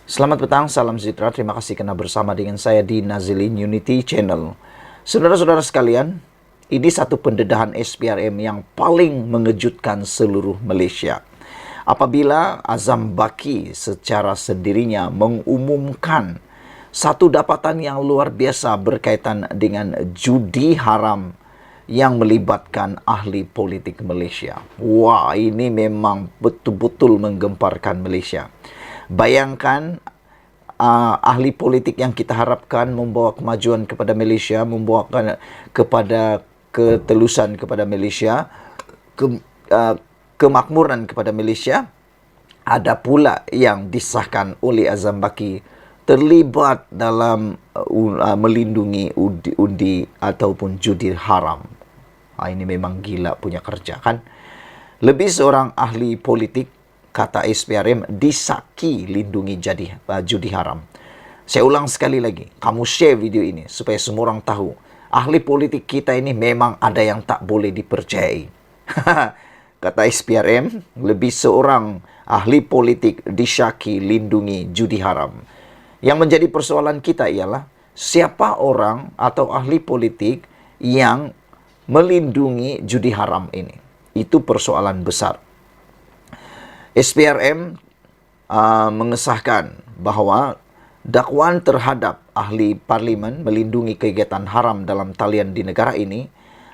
Selamat petang, salam sejahtera. Terima kasih karena bersama dengan saya di Nazilin Unity Channel. Saudara-saudara sekalian, ini satu pendedahan SPRM yang paling mengejutkan seluruh Malaysia. Apabila Azam Baki secara sendirinya mengumumkan satu dapatan yang luar biasa berkaitan dengan judi haram yang melibatkan ahli politik Malaysia. Wah, ini memang betul-betul menggemparkan Malaysia. Bayangkan ahli politik yang kita harapkan membawa kemajuan kepada Malaysia, membawa kepada ketelusan kepada Malaysia, kemakmuran kepada Malaysia, ada pula yang disahkan oleh Azam Baki terlibat dalam melindungi undi ataupun judi haram. Ini memang gila punya kerja, kan? Lebih seorang ahli politik, kata SPRM, disaki lindungi judi haram. Saya ulang sekali lagi, kamu share video ini supaya semua orang tahu, ahli politik kita ini memang ada yang tak boleh dipercayai. Kata SPRM, lebih seorang ahli politik disyaki lindungi judi haram. Yang menjadi persoalan kita ialah, siapa orang atau ahli politik yang melindungi judi haram ini? Itu persoalan besar. SPRM mengesahkan bahawa dakwaan terhadap ahli parlimen melindungi kegiatan haram dalam talian di negara ini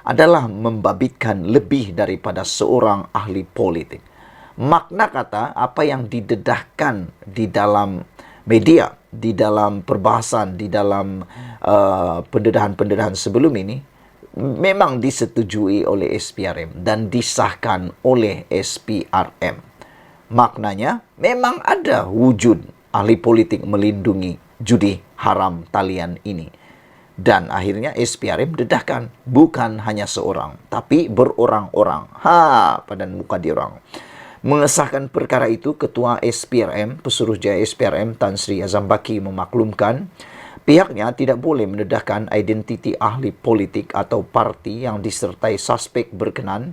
adalah membabitkan lebih daripada seorang ahli politik. Makna kata apa yang didedahkan di dalam media, di dalam perbahasan, di dalam pendedahan-pendedahan sebelum ini memang disetujui oleh SPRM dan disahkan oleh SPRM. Maknanya, memang ada wujud ahli politik melindungi judi haram talian ini. Dan akhirnya SPRM dedahkan, bukan hanya seorang, tapi berorang-orang. Padan muka diorang. Mengesahkan perkara itu, Ketua SPRM, Pesuruhjaya SPRM Tan Sri Azam Baki memaklumkan, pihaknya tidak boleh mendedahkan identiti ahli politik atau parti yang disertai suspek berkenan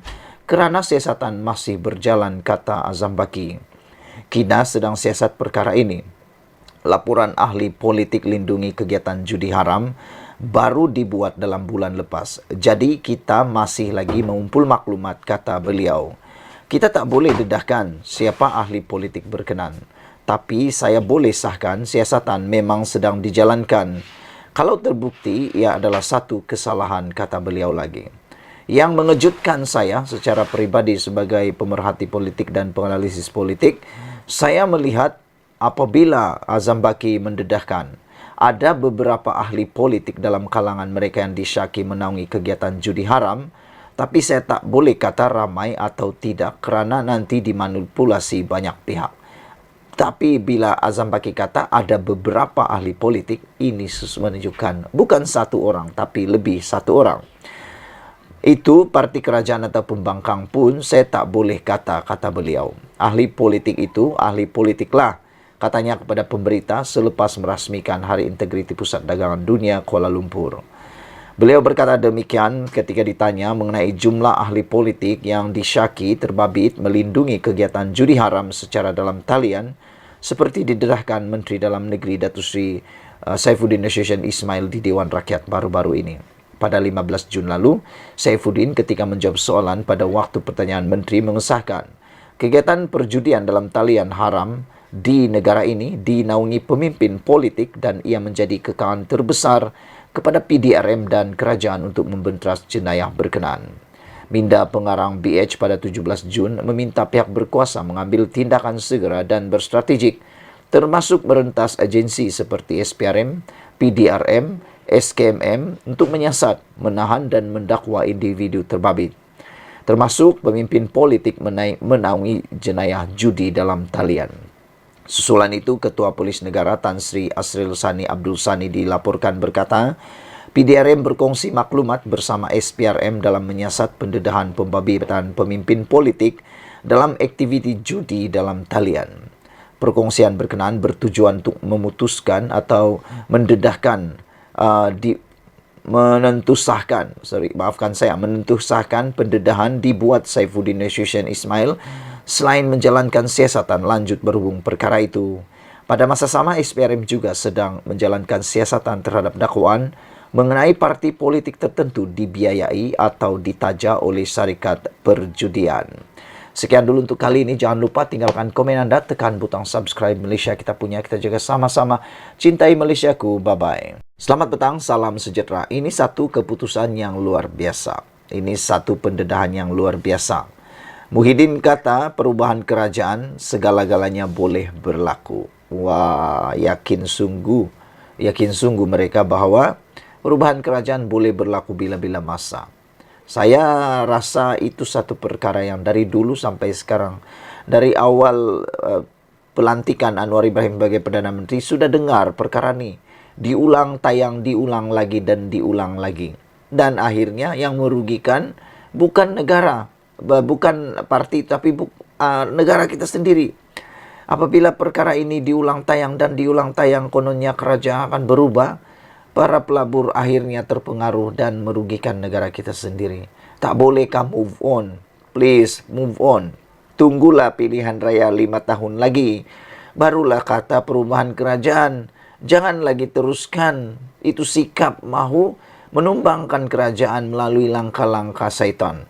kerana siasatan masih berjalan, kata Azam Baki. Kina sedang siasat perkara ini. Laporan ahli politik lindungi kegiatan judi haram baru dibuat dalam bulan lepas. Jadi kita masih lagi mengumpul maklumat, kata beliau. Kita tak boleh dedahkan siapa ahli politik berkenan. Tapi saya boleh sahkan siasatan memang sedang dijalankan. Kalau terbukti, ia adalah satu kesalahan, kata beliau lagi. Yang mengejutkan saya secara peribadi sebagai pemerhati politik dan penganalisis politik, saya melihat apabila Azam Baki mendedahkan ada beberapa ahli politik dalam kalangan mereka yang disyaki menaungi kegiatan judi haram, tapi saya tak boleh kata ramai atau tidak kerana nanti dimanipulasi banyak pihak. Tapi bila Azam Baki kata ada beberapa ahli politik, ini menunjukkan bukan satu orang tapi lebih satu orang. Itu parti kerajaan atau pembangkang pun saya tak boleh kata beliau. Ahli politik itu, ahli politiklah, katanya kepada pemberita selepas merasmikan Hari Integriti Pusat Dagangan Dunia Kuala Lumpur. Beliau berkata demikian ketika ditanya mengenai jumlah ahli politik yang disyaki terbabit melindungi kegiatan judi haram secara dalam talian, seperti didedahkan Menteri Dalam Negeri Datuk Seri Saifuddin Nasution Ismail di Dewan Rakyat baru-baru ini. Pada 15 Jun lalu, Saifuddin ketika menjawab soalan pada waktu pertanyaan menteri mengesahkan kegiatan perjudian dalam talian haram di negara ini dinaungi pemimpin politik dan ia menjadi kekalan terbesar kepada PDRM dan kerajaan untuk membenteras jenayah berkenaan. Minda Pengarang BH pada 17 Jun meminta pihak berkuasa mengambil tindakan segera dan berstrategik, termasuk merentas agensi seperti SPRM, PDRM, SKMM untuk menyiasat, menahan dan mendakwa individu terbabit, termasuk pemimpin politik menaungi jenayah judi dalam talian. Susulan itu, Ketua Polis Negara Tan Sri Asril Sani Abdul Sani dilaporkan berkata, PDRM berkongsi maklumat bersama SPRM dalam menyiasat pendedahan pembabitan pemimpin politik dalam aktiviti judi dalam talian. Perkongsian berkenaan bertujuan untuk memutuskan atau mendedahkan menentusahkan pendedahan dibuat Saifuddin Nasution Ismail selain menjalankan siasatan lanjut berhubung perkara itu. Pada masa sama, SPRM juga sedang menjalankan siasatan terhadap dakwaan mengenai parti politik tertentu dibiayai atau ditaja oleh syarikat perjudian. Sekian dulu untuk kali ini. Jangan lupa tinggalkan komen anda, tekan butang subscribe. Malaysia kita punya, kita jaga sama-sama. Cintai Malaysiaku. Bye-bye. Selamat petang, salam sejahtera. Ini satu keputusan yang luar biasa. Ini satu pendedahan yang luar biasa. Muhyiddin kata perubahan kerajaan segala-galanya boleh berlaku. Wah, yakin sungguh mereka bahawa perubahan kerajaan boleh berlaku bila-bila masa. Saya rasa itu satu perkara yang dari dulu sampai sekarang, dari awal pelantikan Anwar Ibrahim sebagai Perdana Menteri, sudah dengar perkara ini. Diulang tayang, diulang lagi dan diulang lagi. Dan akhirnya yang merugikan bukan negara, bukan parti, tapi negara kita sendiri. Apabila perkara ini diulang tayang dan diulang tayang, kononnya kerajaan akan berubah, para pelabur akhirnya terpengaruh dan merugikan negara kita sendiri. Tak bolehkah move on? Please, move on. Tunggulah pilihan raya 5 tahun lagi. Barulah kata perubahan kerajaan. Jangan lagi teruskan itu sikap mahu menumbangkan kerajaan melalui langkah-langkah syaitan.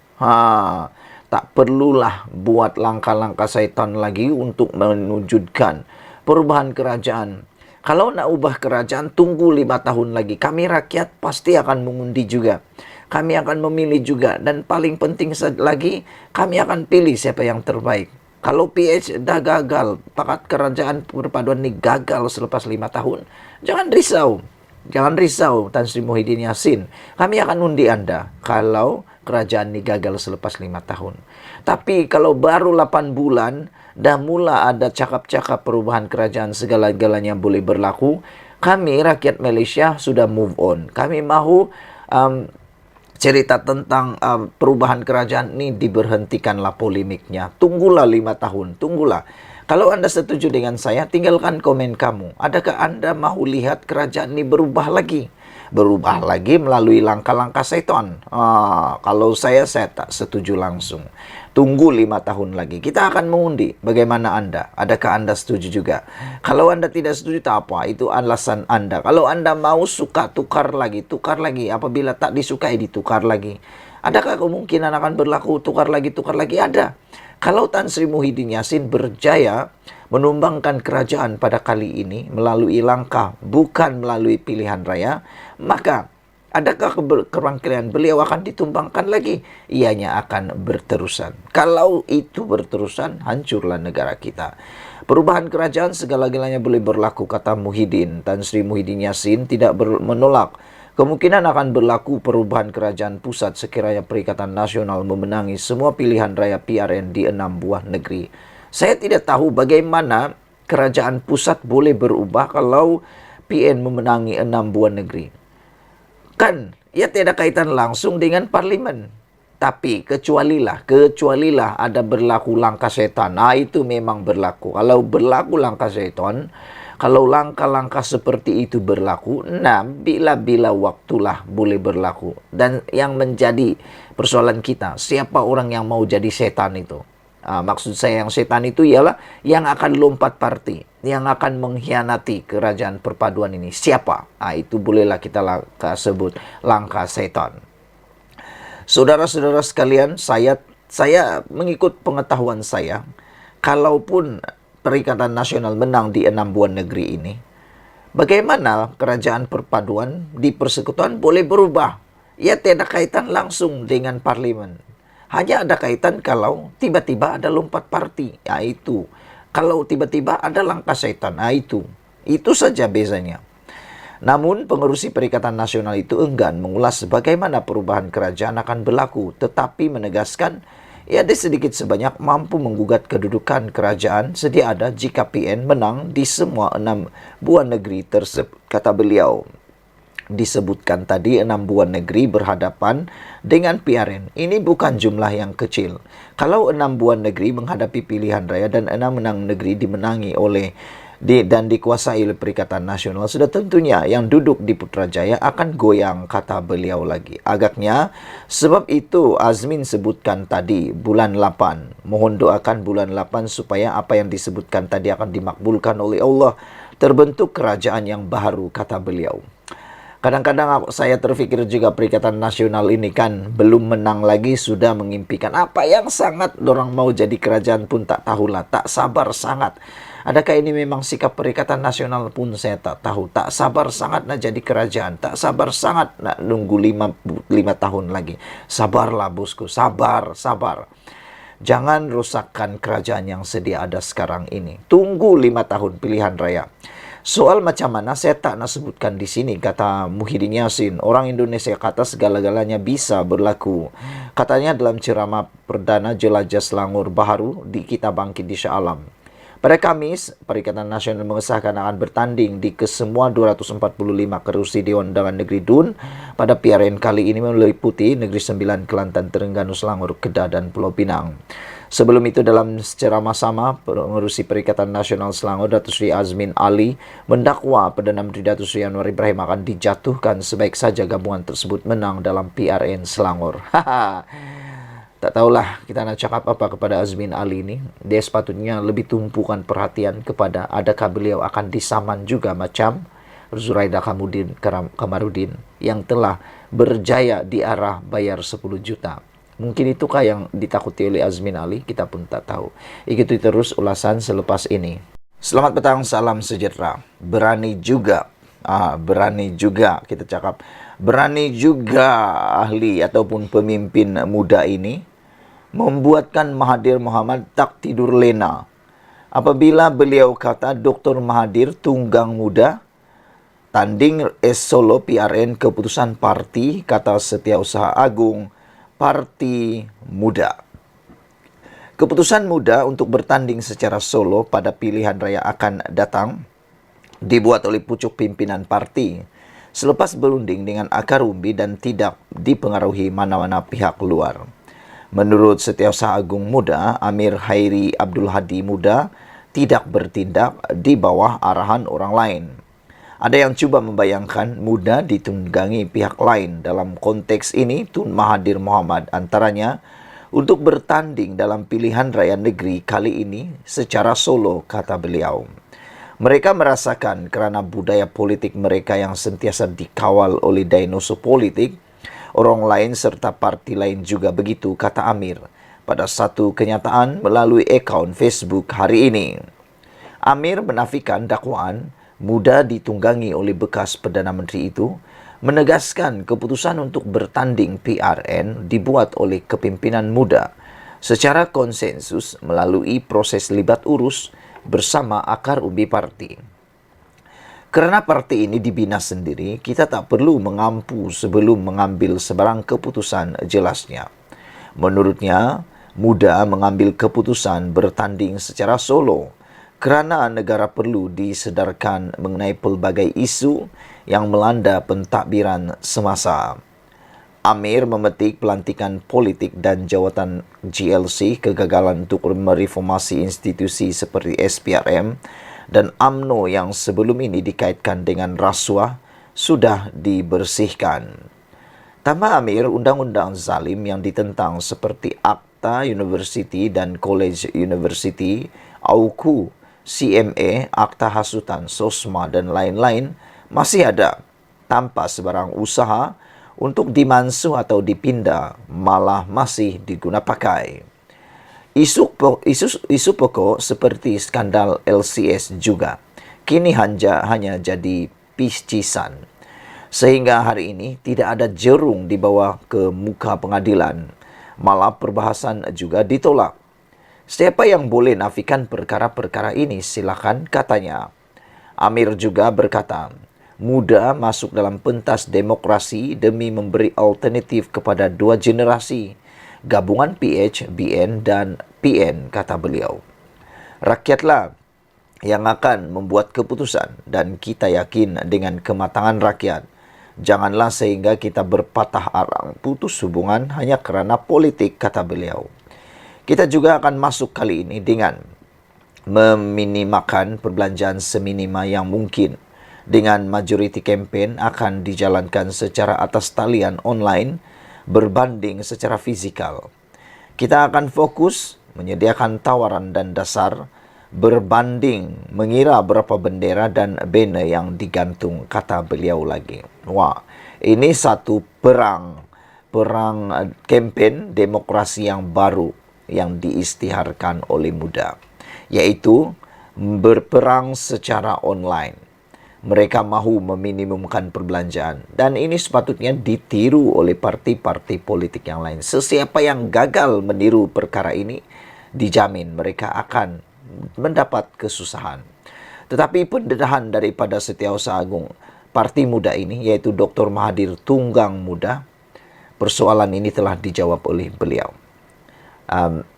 Tak perlulah buat langkah-langkah syaitan lagi untuk menwujudkan perubahan kerajaan. Kalau nak ubah kerajaan, tunggu 5 tahun lagi. Kami rakyat pasti akan mengundi juga. Kami akan memilih juga. Dan paling penting lagi, kami akan pilih siapa yang terbaik. Kalau PH dah gagal, pakat kerajaan perpaduan ini gagal selepas 5 tahun, jangan risau. Jangan risau, Tan Sri Muhyiddin Yassin. Kami akan undi anda kalau kerajaan ini gagal selepas 5 tahun. Tapi kalau baru 8 bulan, dah mula ada cakap-cakap perubahan kerajaan segala-galanya boleh berlaku, kami rakyat Malaysia sudah move on. Kami mahu cerita tentang perubahan kerajaan ini diberhentikanlah polemiknya. Tunggulah 5 tahun, tunggulah. Kalau anda setuju dengan saya, tinggalkan komen kamu. Adakah anda mahu lihat kerajaan ini berubah lagi? Berubah lagi melalui langkah-langkah syaitan. Kalau saya tak setuju langsung. Tunggu 5 tahun lagi. Kita akan mengundi. Bagaimana anda? Adakah anda setuju juga? Kalau anda tidak setuju, tak apa. Itu alasan anda. Kalau anda mau suka, tukar lagi. Tukar lagi. Apabila tak disukai, ditukar lagi. Adakah kemungkinan akan berlaku tukar lagi? Ada. Kalau Tan Sri Muhyiddin Yassin berjaya menumbangkan kerajaan pada kali ini melalui langkah, bukan melalui pilihan raya, maka adakah kemungkinan beliau akan ditumbangkan lagi? Ianya akan berterusan. Kalau itu berterusan, hancurlah negara kita. Perubahan kerajaan segala-galanya boleh berlaku, kata Muhyiddin. Tan Sri Muhyiddin Yassin tidak menolak kemungkinan akan berlaku perubahan kerajaan pusat sekiranya Perikatan Nasional memenangi semua pilihan raya PRN di 6 buah negeri. Saya tidak tahu bagaimana kerajaan pusat boleh berubah kalau PN memenangi 6 buah negeri. Kan, ia tidak kaitan langsung dengan parlimen. Tapi kecualilah ada berlaku langkah syaitan. Itu memang berlaku. Kalau berlaku langkah syaitan, kalau langkah-langkah seperti itu berlaku, bila-bila waktulah boleh berlaku. Dan yang menjadi persoalan kita, siapa orang yang mau jadi setan itu? Maksud saya yang setan itu ialah yang akan lompat parti, yang akan mengkhianati kerajaan perpaduan ini. Siapa? Itu bolehlah kita sebut langkah setan. Saudara-saudara sekalian, saya mengikut pengetahuan saya, kalaupun Perikatan Nasional menang di 6 buah negeri ini, bagaimana kerajaan perpaduan di persekutuan boleh berubah? Ia tidak kaitan langsung dengan parlimen. Hanya ada kaitan kalau tiba-tiba ada lompat parti. Itu. Kalau tiba-tiba ada langkah syaitan. Itu. Itu saja bezanya. Namun, pengerusi Perikatan Nasional itu enggan mengulas bagaimana perubahan kerajaan akan berlaku, tetapi menegaskan ia sedikit sebanyak mampu menggugat kedudukan kerajaan sedia ada jika PN menang di semua 6 buah negeri tersebut. Kata beliau, disebutkan tadi 6 buah negeri berhadapan dengan PRN. Ini bukan jumlah yang kecil. Kalau 6 buah negeri menghadapi pilihan raya dan 6 negeri dimenangi oleh dan dikuasai oleh Perikatan Nasional, sudah tentunya yang duduk di Putrajaya akan goyang, kata beliau lagi. Agaknya sebab itu Azmin sebutkan tadi bulan 8. Mohon doakan bulan 8 supaya apa yang disebutkan tadi akan dimakbulkan oleh Allah. Terbentuk kerajaan yang baru, kata beliau. Kadang-kadang saya terpikir juga Perikatan Nasional ini kan belum menang lagi sudah mengimpikan apa yang sangat dorang mau jadi kerajaan pun tak tahulah, tak sabar sangat. Adakah ini memang sikap Perikatan Nasional pun saya tak tahu. Tak sabar sangat nak jadi kerajaan, tak sabar sangat nak nunggu 5 tahun lagi. Sabarlah bosku, sabar, sabar. Jangan rusakkan kerajaan yang sedia ada sekarang ini. Tunggu 5 tahun pilihan raya. Soal macam mana saya tak nak sebutkan di sini, kata Muhyiddin Yassin. Orang Indonesia kata segala-galanya bisa berlaku. Katanya dalam ceramah perdana Jelajah Selangor Baharu di Kita Bangkit di Shah Alam. Pada Kamis, Perikatan Nasional mengesahkan akan bertanding di kesemua 245 kerusi Dewan Undangan Negeri DUN pada PRN kali ini meliputi Negeri Sembilan, Kelantan, Terengganu, Selangor, Kedah, dan Pulau Pinang. Sebelum itu dalam ceramah sama, pengurusi Perikatan Nasional Selangor Datuk Seri Azmin Ali mendakwa Perdana Menteri Datuk Seri Anwar Ibrahim akan dijatuhkan sebaik saja gabungan tersebut menang dalam PRN Selangor. Tak tahulah kita nak cakap apa kepada Azmin Ali ini. Dia sepatutnya lebih tumpukan perhatian kepada adakah beliau akan disaman juga macam Zuraida Kamarudin yang telah berjaya di arah bayar 10 juta. Mungkin itukah yang ditakuti oleh Azmin Ali? Kita pun tak tahu. Ikuti terus ulasan selepas ini. Selamat petang, salam sejahtera. Berani juga kita cakap. Berani juga ahli ataupun pemimpin muda ini membuatkan Mahathir Mohamad tak tidur lena. Apabila beliau kata Dr. Mahathir tunggang muda, tanding Solo PRN keputusan parti, kata Setiausaha Agung, Parti Muda. Keputusan muda untuk bertanding secara solo pada pilihan raya akan datang dibuat oleh pucuk pimpinan parti selepas berunding dengan akar umbi dan tidak dipengaruhi mana-mana pihak luar. Menurut Setiausaha Agung Muda, Amir Hairi Abdul Hadi Muda tidak bertindak di bawah arahan orang lain. Ada yang cuba membayangkan muda ditunggangi pihak lain. Dalam konteks ini, Tun Mahathir Mohamad antaranya untuk bertanding dalam pilihan raya negeri kali ini secara solo, kata beliau. Mereka merasakan kerana budaya politik mereka yang sentiasa dikawal oleh dinosaur politik, orang lain serta parti lain juga begitu, kata Amir pada satu kenyataan melalui akaun Facebook hari ini. Amir menafikan dakwaan muda ditunggangi oleh bekas Perdana Menteri itu, menegaskan keputusan untuk bertanding PRN dibuat oleh kepimpinan muda secara konsensus melalui proses libat urus bersama akar umbi parti. Kerana parti ini dibina sendiri, kita tak perlu mengampu sebelum mengambil sebarang keputusan jelasnya. Menurutnya, muda mengambil keputusan bertanding secara solo kerana negara perlu disedarkan mengenai pelbagai isu yang melanda pentadbiran semasa. Amir memetik pelantikan politik dan jawatan GLC, kegagalan untuk mereformasi institusi seperti SPRM dan UMNO yang sebelum ini dikaitkan dengan rasuah sudah dibersihkan. Tambah Amir, undang-undang zalim yang ditentang seperti Akta University dan College University, AUKU, CMA, Akta Hasutan, SOSMA dan lain-lain masih ada tanpa sebarang usaha untuk dimansuh atau dipindah, malah masih diguna pakai. Isu pokok seperti skandal LCS juga kini hanya jadi piscisan. Sehingga hari ini tidak ada jerung dibawa ke muka pengadilan, malah perbahasan juga ditolak. Siapa yang boleh nafikan perkara-perkara ini silakan, katanya. Amir juga berkata, muda masuk dalam pentas demokrasi demi memberi alternatif kepada dua generasi, gabungan PH, BN dan PN, kata beliau. Rakyatlah yang akan membuat keputusan dan kita yakin dengan kematangan rakyat. Janganlah sehingga kita berpatah arang putus hubungan hanya kerana politik, kata beliau. Kita juga akan masuk kali ini dengan meminimakan perbelanjaan seminima yang mungkin. Dengan majority campaign akan dijalankan secara atas talian online berbanding secara fizikal. Kita akan fokus menyediakan tawaran dan dasar berbanding mengira berapa bendera dan banner yang digantung, kata beliau lagi. Wah, ini satu perang kempen demokrasi yang baru yang diisytiharkan oleh muda, yaitu berperang secara online. Mereka mahu meminimumkan perbelanjaan dan ini sepatutnya ditiru oleh parti-parti politik yang lain. Sesiapa yang gagal meniru perkara ini, dijamin mereka akan mendapat kesusahan. Tetapi pendedahan daripada Setiausaha Agung Parti Muda ini, yaitu Dr. Mahathir Tunggang Muda, persoalan ini telah dijawab oleh beliau.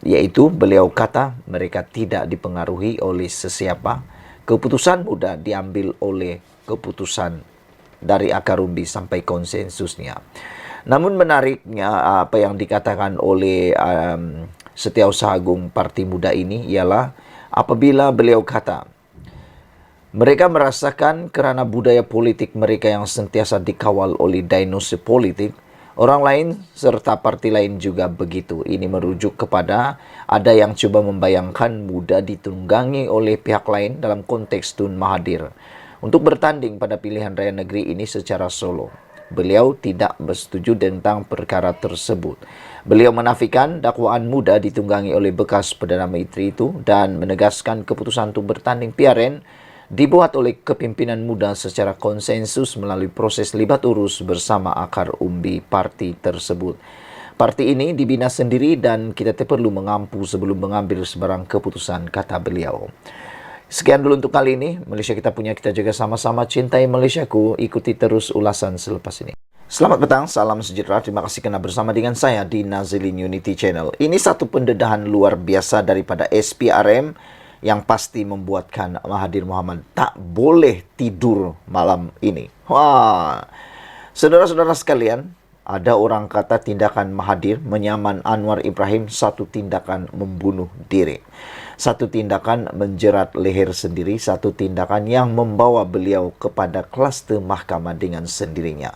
Yaitu beliau kata mereka tidak dipengaruhi oleh sesiapa. Keputusan muda diambil oleh keputusan dari akar umbi sampai konsensusnya. Namun menariknya apa yang dikatakan oleh Setiausaha Agung Parti Muda ini ialah apabila beliau kata mereka merasakan kerana budaya politik mereka yang sentiasa dikawal oleh dinosaur politik, orang lain serta parti lain juga begitu. Ini merujuk kepada ada yang coba membayangkan muda ditunggangi oleh pihak lain dalam konteks Tun Mahathir untuk bertanding pada pilihan raya negeri ini secara solo. Beliau tidak bersetuju tentang perkara tersebut. Beliau menafikan dakwaan muda ditunggangi oleh bekas Perdana Menteri itu dan menegaskan keputusan untuk bertanding PRN dibuat oleh kepimpinan muda secara konsensus melalui proses libat urus bersama akar umbi parti tersebut. Parti ini dibina sendiri dan kita perlu mengampu sebelum mengambil sebarang keputusan, kata beliau. Sekian dulu untuk kali ini. Malaysia kita punya, kita jaga sama-sama. Cintai Malaysiaku. Ikuti terus ulasan selepas ini. Selamat petang, salam sejahtera. Terima kasih kerana bersama dengan saya di Nazilin Unity Channel. Ini satu pendedahan luar biasa daripada SPRM yang pasti membuatkan Mahathir Mohamad tak boleh tidur malam ini. Wah, saudara-saudara sekalian, ada orang kata tindakan Mahathir menyaman Anwar Ibrahim satu tindakan membunuh diri. Satu tindakan menjerat leher sendiri, satu tindakan yang membawa beliau kepada kluster mahkamah dengan sendirinya.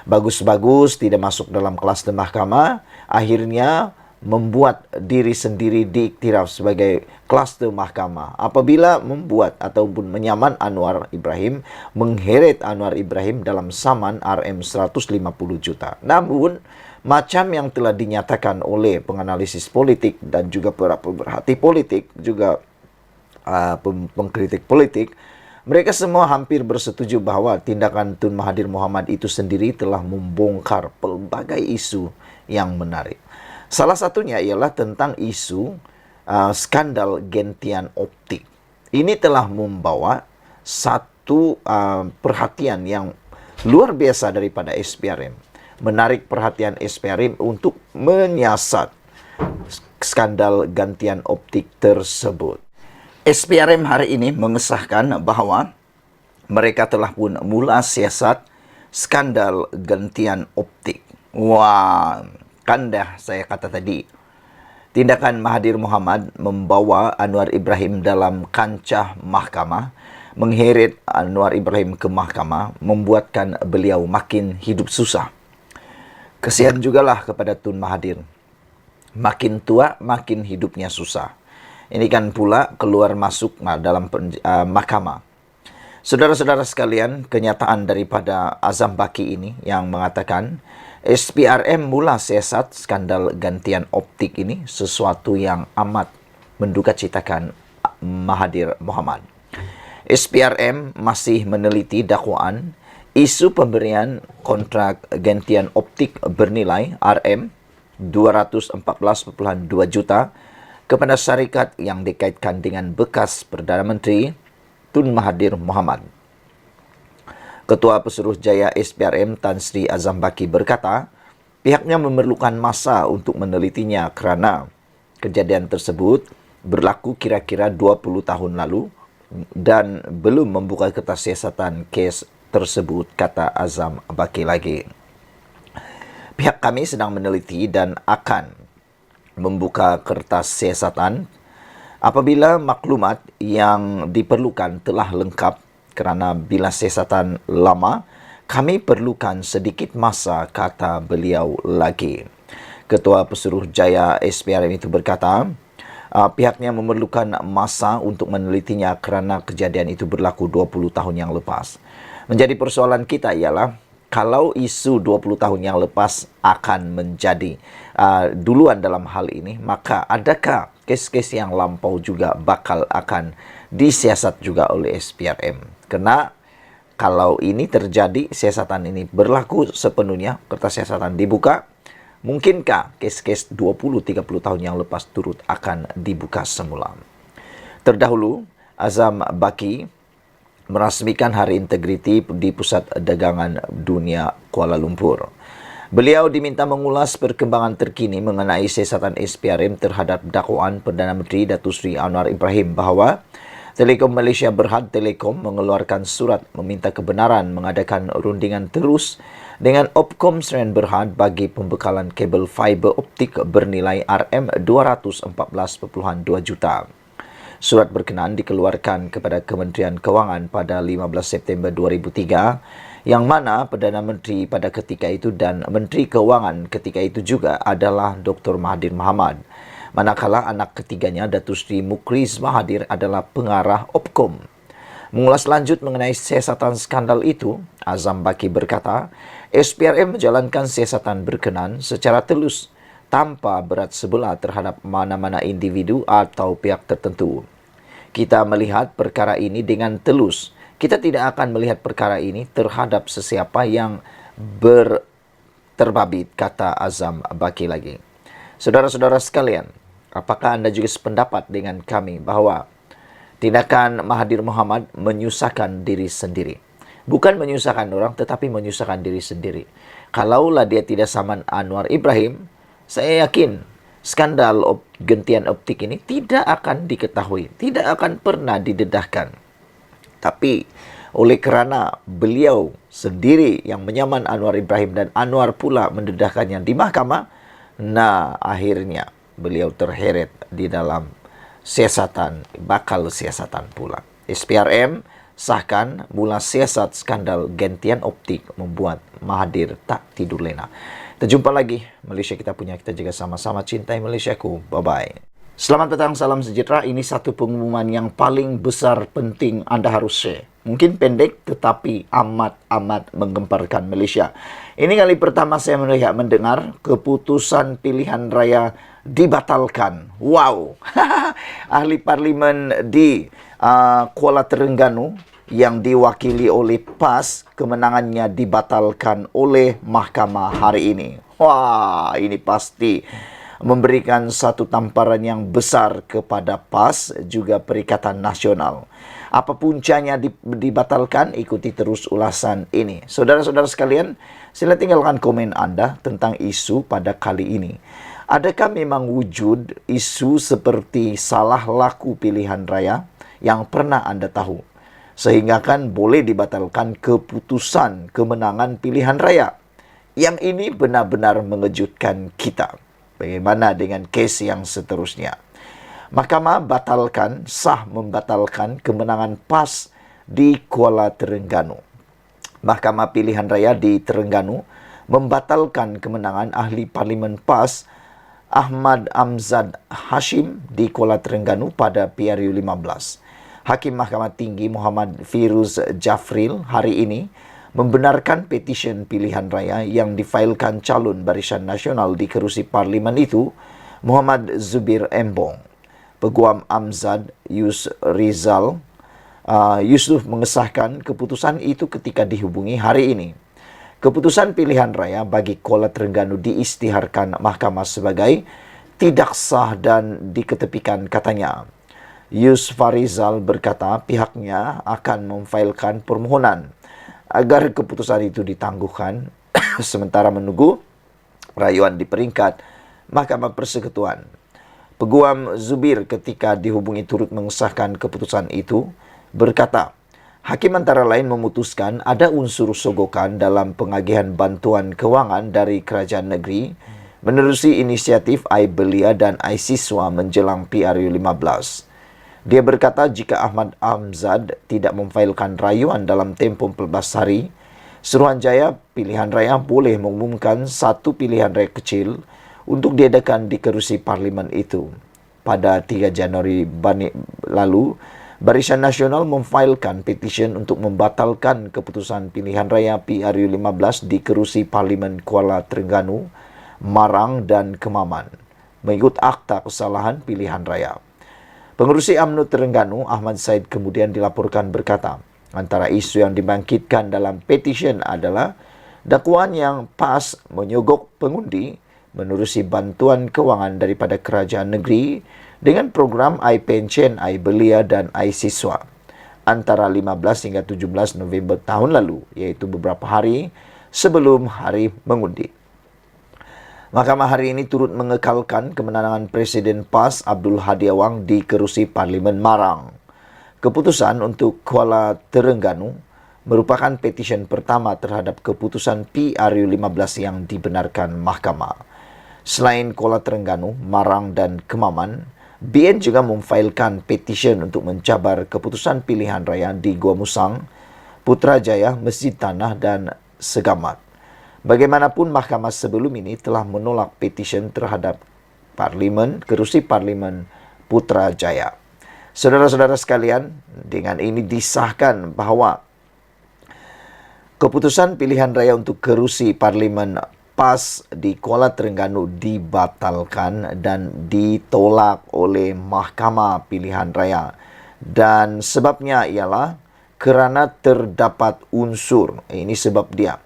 Bagus-bagus tidak masuk dalam kluster mahkamah, akhirnya membuat diri sendiri diiktiraf sebagai kluster mahkamah. Apabila membuat ataupun menyaman Anwar Ibrahim, mengheret Anwar Ibrahim dalam saman RM 150 juta. Namun, macam yang telah dinyatakan oleh penganalisis politik dan juga para pemerhati politik, juga pengkritik politik, mereka semua hampir bersetuju bahawa tindakan Tun Mahathir Mohamad itu sendiri telah membongkar pelbagai isu yang menarik. Salah satunya ialah tentang isu skandal gentian optik. Ini telah membawa satu perhatian yang luar biasa daripada SPRM. Menarik perhatian SPRM untuk menyiasat skandal gantian optik tersebut. SPRM hari ini mengesahkan bahawa mereka telah pun mula siasat skandal gantian optik. Wah, kan dah saya kata tadi, tindakan Mahathir Mohamad membawa Anwar Ibrahim dalam kancah mahkamah, mengheret Anwar Ibrahim ke mahkamah, membuatkan beliau makin hidup susah. Kesian jugalah kepada Tun Mahathir. Makin tua, makin hidupnya susah. Ini kan pula keluar masuk dalam mahkamah. Saudara-saudara sekalian, kenyataan daripada Azam Baki ini yang mengatakan SPRM mula siasat skandal gantian optik ini sesuatu yang amat mendukacitakan Mahathir Mohamad. SPRM masih meneliti dakwaan isu pemberian kontrak gantian optik bernilai RM 214.2 juta kepada syarikat yang dikaitkan dengan bekas Perdana Menteri Tun Mahathir Mohamad. Ketua Pesuruhjaya SPRM Tan Sri Azam Baki berkata, pihaknya memerlukan masa untuk menelitinya kerana kejadian tersebut berlaku kira-kira 20 tahun lalu dan belum membuka kertas siasatan kes tersebut, kata Azam Baki lagi. Pihak kami sedang meneliti dan akan membuka kertas siasatan Apabila maklumat yang diperlukan telah lengkap, kerana bila siasatan lama, kami perlukan sedikit masa, kata beliau lagi. Ketua Pesuruhjaya SPRM itu berkata, pihaknya memerlukan masa untuk menelitinya kerana kejadian itu berlaku 20 tahun yang lepas. Menjadi persoalan kita ialah, kalau isu 20 tahun yang lepas akan menjadi duluan dalam hal ini, maka adakah kes-kes yang lampau juga bakal akan disiasat juga oleh SPRM? Kerana kalau ini terjadi, siasatan ini berlaku sepenuhnya, kertas siasatan dibuka, mungkinkah kes-kes 20-30 tahun yang lepas turut akan dibuka semula? Terdahulu, Azam Baki merasmikan Hari Integriti di Pusat Dagangan Dunia Kuala Lumpur. Beliau diminta mengulas perkembangan terkini mengenai siasatan SPRM terhadap dakwaan Perdana Menteri Datuk Seri Anwar Ibrahim bahawa Telekom Malaysia Berhad Telekom mengeluarkan surat meminta kebenaran mengadakan rundingan terus dengan Opkom Sdn Berhad bagi pembekalan kabel fiber optik bernilai RM214.2 juta. Surat berkenaan dikeluarkan kepada Kementerian Kewangan pada 15 September 2003 yang mana Perdana Menteri pada ketika itu dan Menteri Kewangan ketika itu juga adalah Dr. Mahathir Mohamad. Manakala anak ketiganya Datuk Seri Mukriz Mahathir adalah pengarah Opkom. Mengulas lanjut mengenai siasatan skandal itu, Azam Baki berkata, SPRM menjalankan siasatan berkenaan secara telus tanpa berat sebelah terhadap mana-mana individu atau pihak tertentu. Kita melihat perkara ini dengan telus. Kita tidak akan melihat perkara ini terhadap sesiapa yang terbabit, kata Azam Baki lagi. Saudara-saudara sekalian, apakah anda juga sependapat dengan kami bahawa tindakan Mahathir Mohamad menyusahkan diri sendiri? Bukan menyusahkan orang, tetapi menyusahkan diri sendiri. Kalaulah dia tidak saman Anwar Ibrahim, saya yakin skandal gentian optik ini tidak akan diketahui, tidak akan pernah didedahkan. Tapi oleh kerana beliau sendiri yang menyaman Anwar Ibrahim dan Anwar pula mendedahkannya di mahkamah, nah akhirnya beliau terheret di dalam siasatan, bakal siasatan pula. SPRM sahkan mula siasat skandal gentian optik membuat Mahathir tak tidur lena. Kita jumpa lagi. Malaysia kita punya, kita jaga sama-sama. Cintai Malaysiaku. Bye-bye. Selamat datang, salam sejahtera. Ini satu pengumuman yang paling besar, penting, anda harus share. Mungkin pendek, tetapi amat-amat menggemparkan Malaysia. Ini kali pertama saya melihat mendengar keputusan pilihan raya dibatalkan. Wow! Ahli Parlimen di Kuala Terengganu yang diwakili oleh PAS, kemenangannya dibatalkan oleh mahkamah hari ini. Wah, ini pasti memberikan satu tamparan yang besar kepada PAS, juga Perikatan Nasional. Apa puncanya dibatalkan? Ikuti terus ulasan ini. Saudara-saudara sekalian, sila tinggalkan komen anda tentang isu pada kali ini. Adakah memang wujud isu seperti salah laku pilihan raya yang pernah anda tahu, sehingga kan boleh dibatalkan keputusan kemenangan pilihan raya? Yang ini benar-benar mengejutkan kita. Bagaimana dengan kes yang seterusnya? Mahkamah membatalkan kemenangan PAS di Kuala Terengganu. Mahkamah Pilihan Raya di Terengganu membatalkan kemenangan ahli Parlimen PAS Ahmad Amzad Hashim di Kuala Terengganu pada PRU 15. Hakim Mahkamah Tinggi Muhammad Firuz Jafril hari ini membenarkan petisyen pilihan raya yang difailkan calon Barisan Nasional di kerusi Parlimen itu, Muhammad Zubir Embong. Peguam Amzad Yusuf mengesahkan keputusan itu ketika dihubungi hari ini. Keputusan pilihan raya bagi Kuala Terengganu diisytiharkan mahkamah sebagai tidak sah dan diketepikan, katanya. Farizal berkata pihaknya akan memfailkan permohonan agar keputusan itu ditangguhkan sementara menunggu rayuan di peringkat Mahkamah Persekutuan. Peguam Zubir ketika dihubungi turut mengesahkan keputusan itu berkata, hakim antara lain memutuskan ada unsur sogokan dalam pengagihan bantuan kewangan dari kerajaan negeri menerusi inisiatif I Belia dan I Siswa menjelang PRU 15. Dia berkata jika Ahmad Amzad tidak memfailkan rayuan dalam tempoh 14 hari, Suruhanjaya Pilihan Raya boleh mengumumkan satu pilihan raya kecil untuk diadakan di kerusi parlimen itu. Pada 3 Januari lalu, Barisan Nasional memfailkan petisyen untuk membatalkan keputusan pilihan raya PRU15 di kerusi parlimen Kuala Terengganu, Marang dan Kemaman, mengikut akta kesalahan pilihan raya. Pengerusi UMNO Terengganu, Ahmad Said, kemudian dilaporkan berkata, antara isu yang dibangkitkan dalam petisyen adalah dakwaan yang PAS menyogok pengundi menerusi bantuan kewangan daripada kerajaan negeri dengan program iPension, iBelia dan iSiswa antara 15 hingga 17 November tahun lalu, iaitu beberapa hari sebelum hari mengundi. Mahkamah hari ini turut mengekalkan kemenangan Presiden PAS Abdul Hadi Awang di kerusi Parlimen Marang. Keputusan untuk Kuala Terengganu merupakan petisyen pertama terhadap keputusan PRU15 yang dibenarkan mahkamah. Selain Kuala Terengganu, Marang dan Kemaman, BN juga memfailkan petisyen untuk mencabar keputusan pilihan raya di Gua Musang, Putrajaya, Masjid Tanah dan Segamat. Bagaimanapun, mahkamah sebelum ini telah menolak petisyen terhadap kerusi parlimen Putrajaya. Saudara-saudara sekalian, dengan ini disahkan bahawa keputusan pilihan raya untuk kerusi parlimen PAS di Kuala Terengganu dibatalkan dan ditolak oleh Mahkamah Pilihan Raya. Dan sebabnya ialah kerana terdapat unsur, ini sebab dia,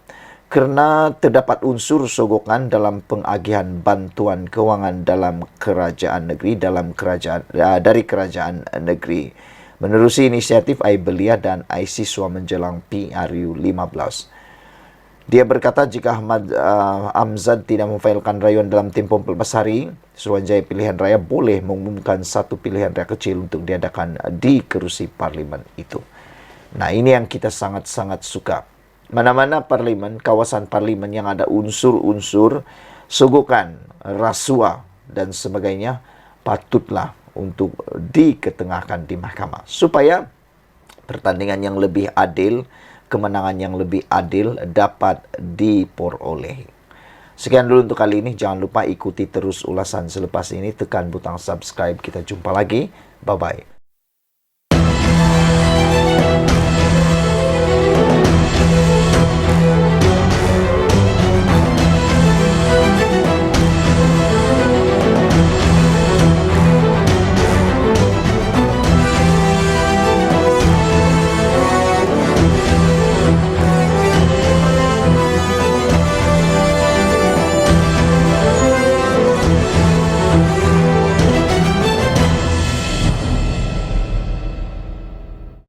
kerana terdapat unsur sogokan dalam pengagihan bantuan kewangan dalam kerajaan negeri dari kerajaan negeri menerusi inisiatif iBelia dan iSiswa menjelang PRU15. Dia berkata jika Ahmad Amzad tidak memfailkan rayuan dalam tempoh 14 hari, Suruhanjaya Pilihan Raya boleh mengumumkan satu pilihan raya kecil untuk diadakan di kerusi parlimen itu. Nah, ini yang kita sangat-sangat suka. Mana-mana parlimen, kawasan parlimen yang ada unsur-unsur sogokan, rasuah dan sebagainya, patutlah untuk diketengahkan di mahkamah supaya pertandingan yang lebih adil, kemenangan yang lebih adil dapat diperolehi. Sekian dulu untuk kali ini. Jangan lupa ikuti terus ulasan selepas ini. Tekan butang subscribe. Kita jumpa lagi. Bye-bye.